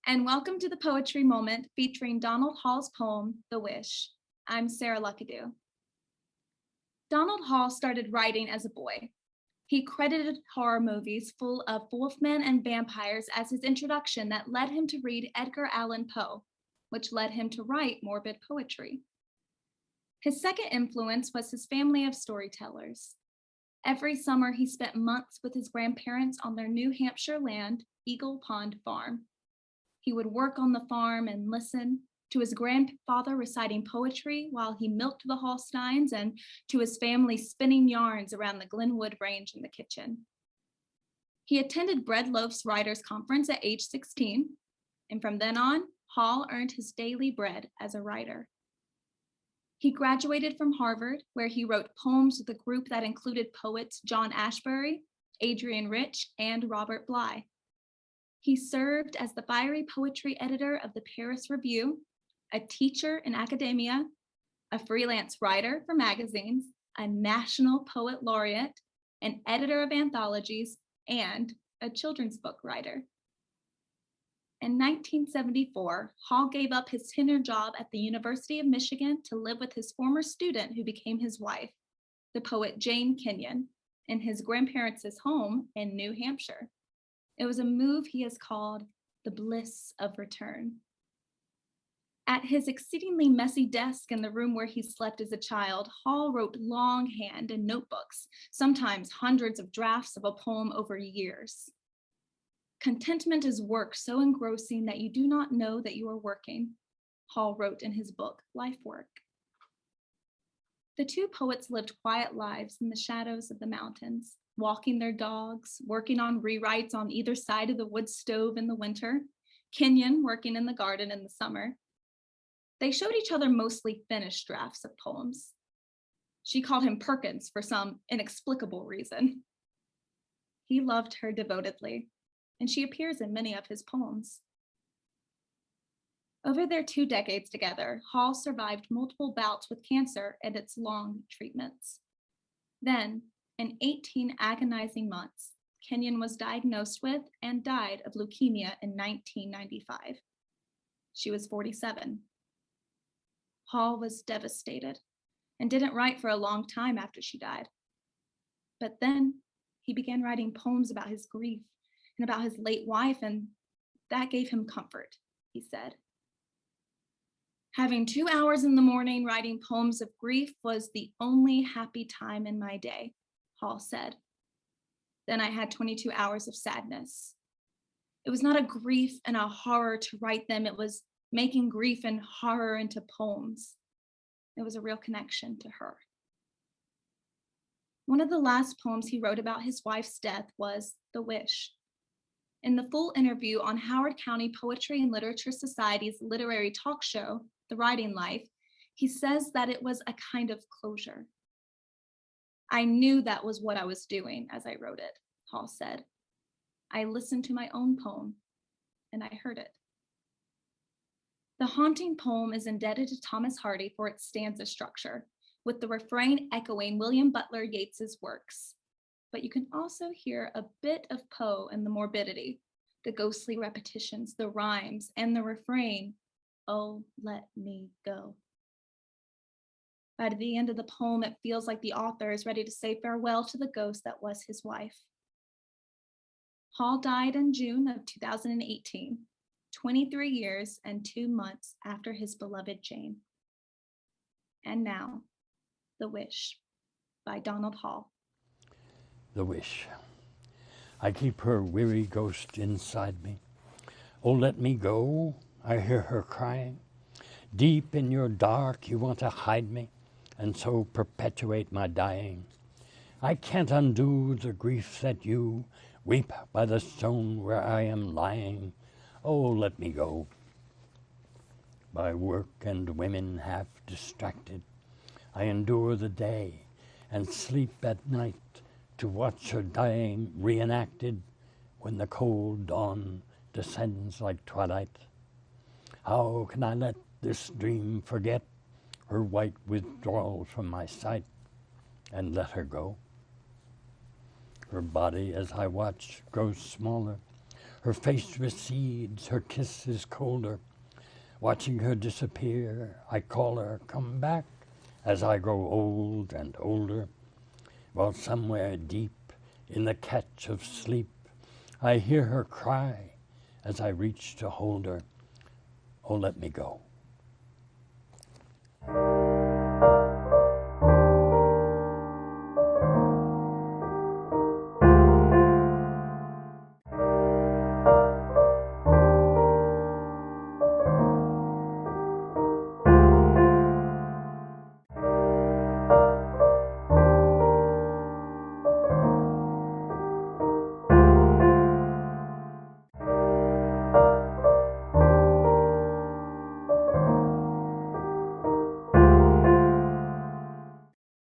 and welcome to the Poetry Moment featuring Donald Hall's poem, The Wish. I'm Sarah Luckadoo. Donald Hall started writing as a boy. He credited horror movies full of wolfmen and vampires as his introduction that led him to read Edgar Allan Poe, which led him to write morbid poetry. His second influence was his family of storytellers. Every summer, he spent months with his grandparents on their New Hampshire land, Eagle Pond Farm. He would work on the farm and listen to his grandfather reciting poetry while he milked the Holsteins and to his family spinning yarns around the Glenwood Range in the kitchen. He attended Bread Loaf's Writers' Conference at age 16, and from then on, Hall earned his daily bread as a writer. He graduated from Harvard, where he wrote poems with a group that included poets John Ashbery, Adrian Rich, and Robert Bly. He served as the fiery poetry editor of the Paris Review, a teacher in academia, a freelance writer for magazines, a National Poet Laureate, an editor of anthologies, and a children's book writer. In 1974, Hall gave up his tenure job at the University of Michigan to live with his former student who became his wife, the poet Jane Kenyon, in his grandparents' home in New Hampshire. It was a move he has called the bliss of return. At his exceedingly messy desk in the room where he slept as a child, Hall wrote longhand in notebooks, sometimes hundreds of drafts of a poem over years. Contentment is work so engrossing that you do not know that you are working, Hall wrote in his book, Life Work. The two poets lived quiet lives in the shadows of the mountains, walking their dogs, working on rewrites on either side of the wood stove in the winter, Kenyon working in the garden in the summer. They showed each other mostly finished drafts of poems. She called him Perkins for some inexplicable reason. He loved her devotedly, and she appears in many of his poems. Over their 2 decades together, Hall survived multiple bouts with cancer and its long treatments. Then, in 18 agonizing months, Kenyon was diagnosed with and died of leukemia in 1995. She was 47. Hall was devastated and didn't write for a long time after she died. But then he began writing poems about his grief and about his late wife, and that gave him comfort, he said. Having 2 hours in the morning writing poems of grief was the only happy time in my day, Hall said. Then I had 22 hours of sadness. It was not a grief and a horror to write them. It was making grief and horror into poems. It was a real connection to her. One of the last poems he wrote about his wife's death was The Wish. In the full interview on Howard County Poetry and Literature Society's literary talk show, The Writing Life, he says that it was a kind of closure. I knew that was what I was doing as I wrote it, Hall said. I listened to my own poem, and I heard it. The haunting poem is indebted to Thomas Hardy for its stanza structure, with the refrain echoing William Butler Yeats's works. But you can also hear a bit of Poe in the morbidity, the ghostly repetitions, the rhymes, and the refrain, "Oh, let me go." By the end of the poem, it feels like the author is ready to say farewell to the ghost that was his wife. Hall died in June of 2018, 23 years and 2 months after his beloved Jane. And now, The Wish by Donald Hall. The wish. I keep her weary ghost inside me. Oh, let me go, I hear her crying. Deep in your dark you want to hide me, and so perpetuate my dying. I can't undo the grief that you weep by the stone where I am lying. Oh, let me go. By work and women half distracted, I endure the day and sleep at night to watch her dying reenacted when the cold dawn descends like twilight. How can I let this dream forget her white withdrawal from my sight and let her go? Her body, as I watch, grows smaller. Her face recedes, her kiss is colder. Watching her disappear, I call her, come back, as I grow old and older. While somewhere deep in the catch of sleep, I hear her cry as I reach to hold her, oh, let me go.